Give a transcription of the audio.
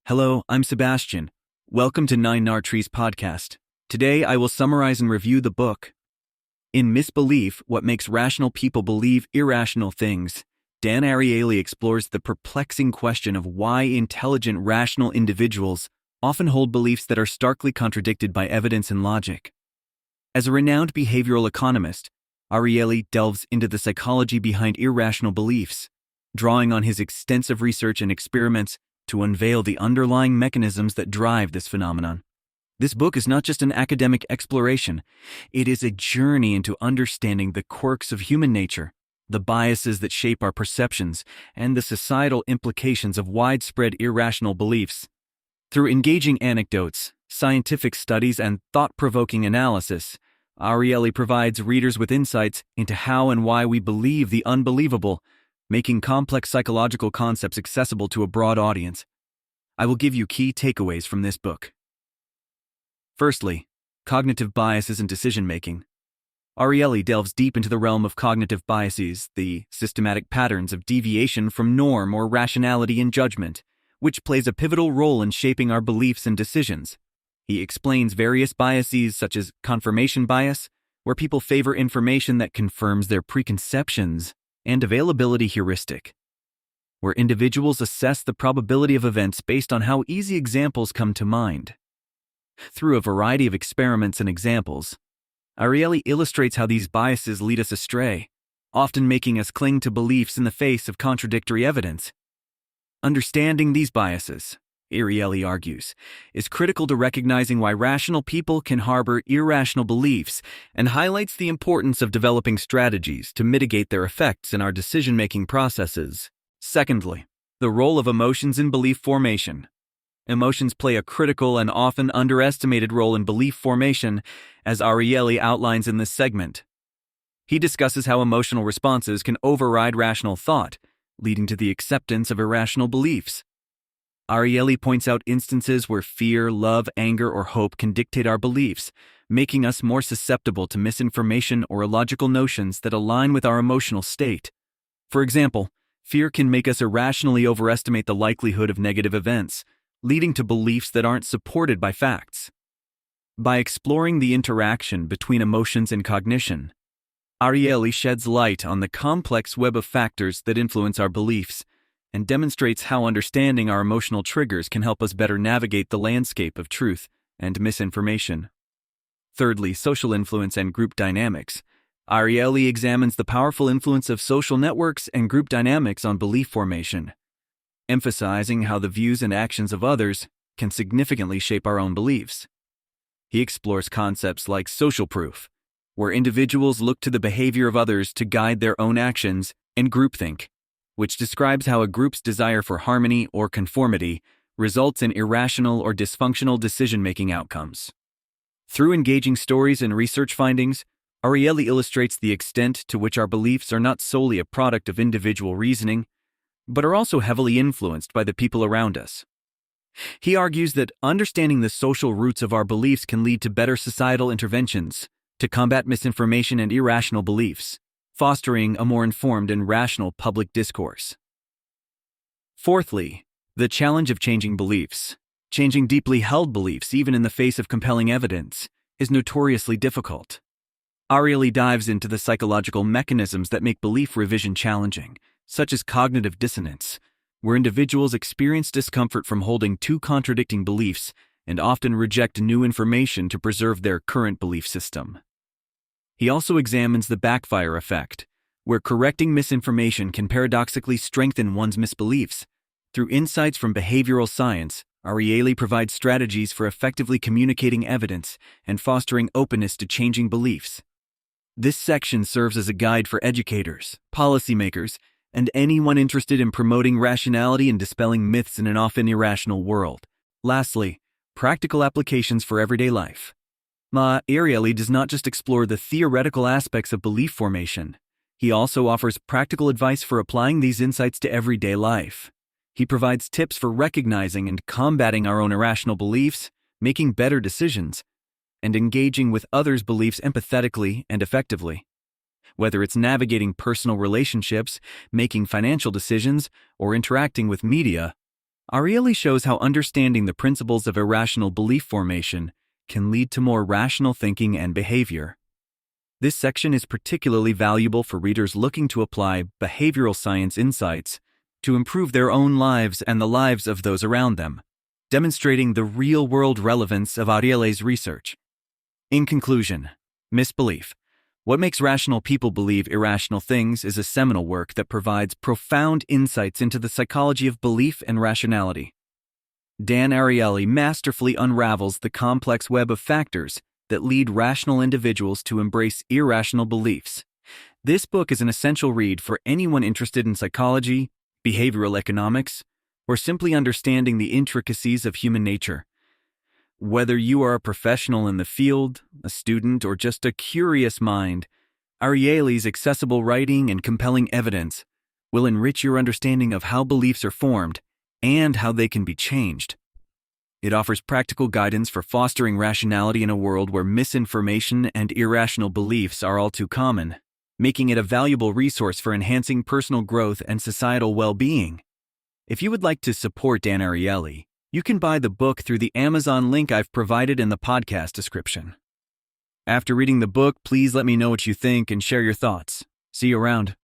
Hello, I'm Sebastian. Welcome to Nine Trees podcast. Today I will summarize and review the book. In Misbelief, What Makes Rational People Believe Irrational Things, Dan Ariely explores the perplexing question of why intelligent, rational individuals often hold beliefs that are starkly contradicted by evidence and logic. As a renowned behavioral economist, Ariely delves into the psychology behind irrational beliefs, drawing on his extensive research and experiments to unveil the underlying mechanisms that drive this phenomenon. This book is not just an academic exploration, it is a journey into understanding the quirks of human nature, the biases that shape our perceptions, and the societal implications of widespread irrational beliefs. Through engaging anecdotes, scientific studies, and thought-provoking analysis, Ariely provides readers with insights into how and why we believe the unbelievable, making complex psychological concepts accessible to a broad audience. I will give you key takeaways from this book. Firstly, cognitive biases and decision-making. Ariely delves deep into the realm of cognitive biases, the systematic patterns of deviation from norm or rationality in judgment, which plays a pivotal role in shaping our beliefs and decisions. He explains various biases such as confirmation bias, where people favor information that confirms their preconceptions, and availability heuristic, where individuals assess the probability of events based on how easy examples come to mind. Through a variety of experiments and examples, Ariely illustrates how these biases lead us astray, often making us cling to beliefs in the face of contradictory evidence. Understanding these biases, Ariely argues, is critical to recognizing why rational people can harbor irrational beliefs and highlights the importance of developing strategies to mitigate their effects in our decision-making processes. Secondly, the role of emotions in belief formation. Emotions play a critical and often underestimated role in belief formation, as Ariely outlines in this segment. He discusses how emotional responses can override rational thought, leading to the acceptance of irrational beliefs. Ariely points out instances where fear, love, anger, or hope can dictate our beliefs, making us more susceptible to misinformation or illogical notions that align with our emotional state. For example, fear can make us irrationally overestimate the likelihood of negative events, leading to beliefs that aren't supported by facts. By exploring the interaction between emotions and cognition, Ariely sheds light on the complex web of factors that influence our beliefs, and demonstrates how understanding our emotional triggers can help us better navigate the landscape of truth and misinformation. Thirdly, social influence and group dynamics. Ariely examines the powerful influence of social networks and group dynamics on belief formation, emphasizing how the views and actions of others can significantly shape our own beliefs. He explores concepts like social proof, where individuals look to the behavior of others to guide their own actions, and groupthink, which describes how a group's desire for harmony or conformity results in irrational or dysfunctional decision-making outcomes. Through engaging stories and research findings, Ariely illustrates the extent to which our beliefs are not solely a product of individual reasoning, but are also heavily influenced by the people around us. He argues that understanding the social roots of our beliefs can lead to better societal interventions to combat misinformation and irrational beliefs, fostering a more informed and rational public discourse. Fourthly, the challenge of changing beliefs. Changing deeply held beliefs, even in the face of compelling evidence, is notoriously difficult. Ariely dives into the psychological mechanisms that make belief revision challenging, such as cognitive dissonance, where individuals experience discomfort from holding two contradicting beliefs and often reject new information to preserve their current belief system. He also examines the backfire effect, where correcting misinformation can paradoxically strengthen one's misbeliefs. Through insights from behavioral science, Ariely provides strategies for effectively communicating evidence and fostering openness to changing beliefs. This section serves as a guide for educators, policymakers, and anyone interested in promoting rationality and dispelling myths in an often irrational world. Lastly, practical applications for everyday life. Ariely does not just explore the theoretical aspects of belief formation. He also offers practical advice for applying these insights to everyday life. He provides tips for recognizing and combating our own irrational beliefs, making better decisions, and engaging with others' beliefs empathetically and effectively. Whether it's navigating personal relationships, making financial decisions, or interacting with media, Ariely shows how understanding the principles of irrational belief formation can lead to more rational thinking and behavior. This section is particularly valuable for readers looking to apply behavioral science insights to improve their own lives and the lives of those around them, demonstrating the real-world relevance of Ariely's research. In conclusion, Misbelief: What Makes Rational People Believe Irrational Things is a seminal work that provides profound insights into the psychology of belief and rationality. Dan Ariely masterfully unravels the complex web of factors that lead rational individuals to embrace irrational beliefs. This book is an essential read for anyone interested in psychology, behavioral economics, or simply understanding the intricacies of human nature. Whether you are a professional in the field, a student, or just a curious mind, Ariely's accessible writing and compelling evidence will enrich your understanding of how beliefs are formed and how they can be changed. It offers practical guidance for fostering rationality in a world where misinformation and irrational beliefs are all too common, making it a valuable resource for enhancing personal growth and societal well-being. If you would like to support Dan Ariely, you can buy the book through the Amazon link I've provided in the podcast description. After reading the book, please let me know what you think and share your thoughts. See you around.